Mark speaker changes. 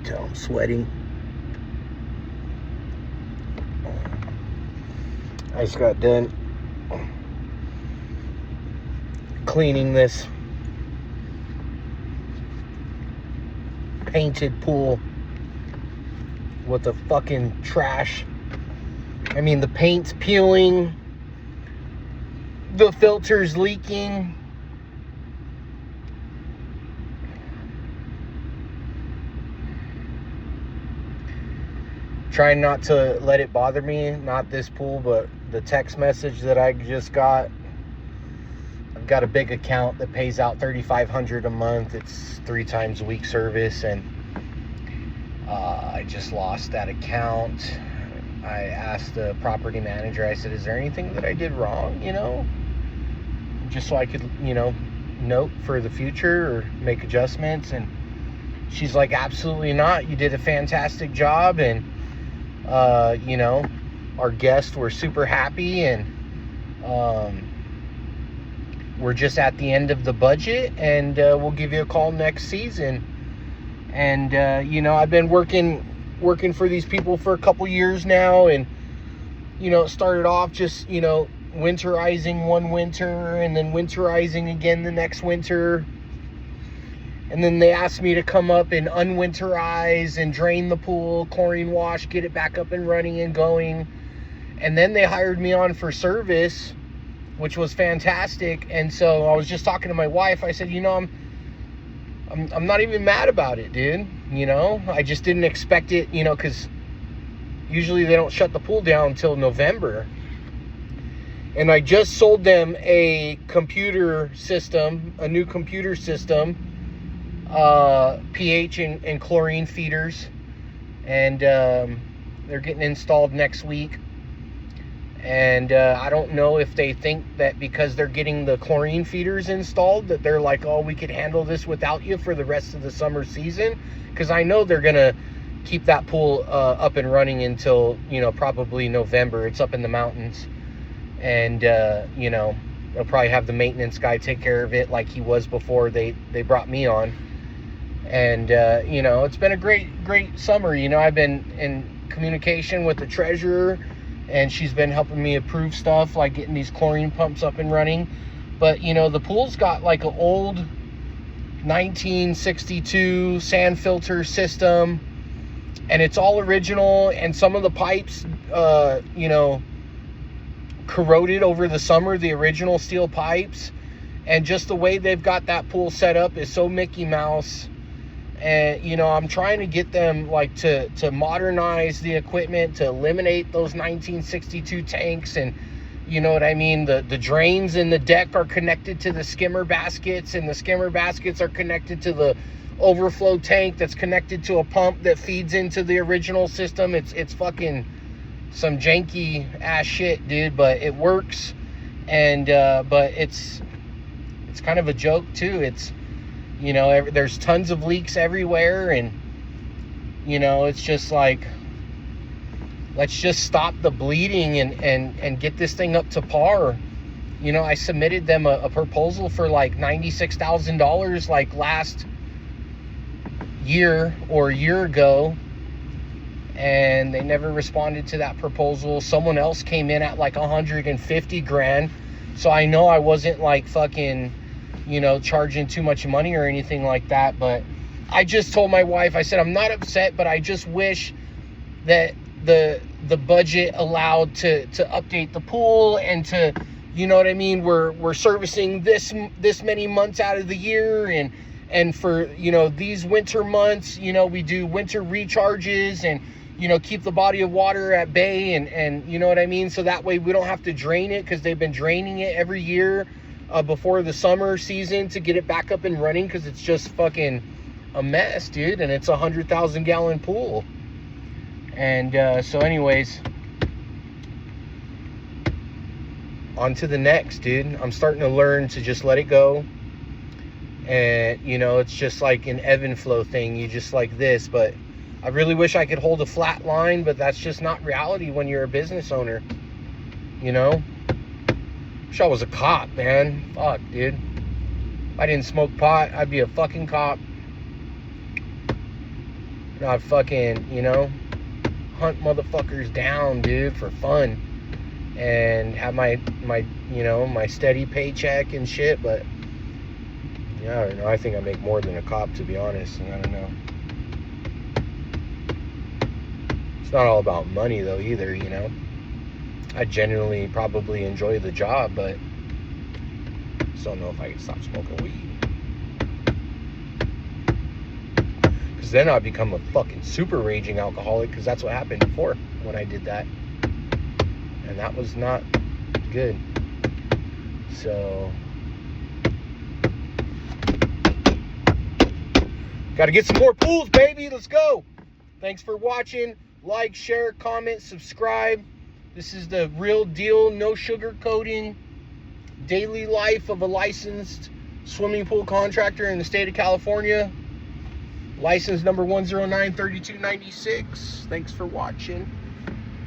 Speaker 1: Tell I'm sweating. I just got done cleaning this painted pool with the fucking trash. I mean, the paint's peeling, the filter's leaking. Trying not to let it bother me, not this pool, but the text message that I just got. I've got a big account that pays out $3,500 a month. It's 3 times a week service, and I just lost that account. I asked the property manager, I said, is there anything that I did wrong, just so I could, note for the future or make adjustments? And she's like, absolutely not. You did a fantastic job, and our guests were super happy, and we're just at the end of the budget, and we'll give you a call next season. And I've been working for these people for a couple years now, and it started off just winterizing one winter, and then winterizing again the next winter, and then they asked me to come up and unwinterize and drain the pool, chlorine wash, get it back up and running and going. And then they hired me on for service, which was fantastic. And so I was just talking to my wife. I said, I'm not even mad about it, dude. I just didn't expect it, because usually they don't shut the pool down until November. And I just sold them a computer system, a new computer system, pH and chlorine feeders, and they're getting installed next week. And I don't know if they think that because they're getting the chlorine feeders installed that they're like, oh, we could handle this without you for the rest of the summer season, because I know they're gonna keep that pool up and running until probably November. It's up in the mountains, and they'll probably have the maintenance guy take care of it like he was before they brought me on. And it's been a great summer. I've been in communication with the treasurer, and she's been helping me approve stuff like getting these chlorine pumps up and running. But the pool's got like an old 1962 sand filter system, and it's all original, and some of the pipes corroded over the summer, the original steel pipes. And just the way they've got that pool set up is so Mickey Mouse. And I'm trying to get them like to modernize the equipment, to eliminate those 1962 tanks, and what I mean, the drains in the deck are connected to the skimmer baskets, and the skimmer baskets are connected to the overflow tank that's connected to a pump that feeds into the original system. It's fucking some janky ass shit, dude, but it works. And but it's kind of a joke too. It's there's tons of leaks everywhere, and it's just like, let's just stop the bleeding and get this thing up to par. I submitted them a proposal for like $96,000 like last year or a year ago, and they never responded to that proposal. Someone else came in at like 150 grand. So I know I wasn't like fucking charging too much money or anything like that. But I just told my wife, I said, I'm not upset, but I just wish that the budget allowed to update the pool, and to, what I mean, we're servicing this many months out of the year, and for these winter months, we do winter recharges, and keep the body of water at bay, and you know what I mean, so that way we don't have to drain it, because they've been draining it every year before the summer season to get it back up and running, because it's just fucking a mess, dude. And it's a 100,000 gallon pool. And so anyways, on to the next, dude. I'm starting to learn to just let it go. And it's just like an ebb and flow thing. You just like this. But I really wish I could hold a flat line, but that's just not reality when you're a business owner. Wish I was a cop, man. Fuck, dude. If I didn't smoke pot, I'd be a fucking cop. not fucking, you know, hunt motherfuckers down, dude, for fun, and have my you know, my steady paycheck and shit. But yeah, I don't know. I think I make more than a cop, to be honest. I don't know. It's not all about money though either, you know. I genuinely probably enjoy the job, but just don't know if I can stop smoking weed. Because then I'd become a fucking super raging alcoholic, because that's what happened before when I did that. And that was not good. So, got to get some more pools, baby. Let's go. Thanks for watching. Like, share, comment, subscribe. This is the real deal, no sugarcoating, daily life of a licensed swimming pool contractor in the state of California. License number 1093296. Thanks for watching.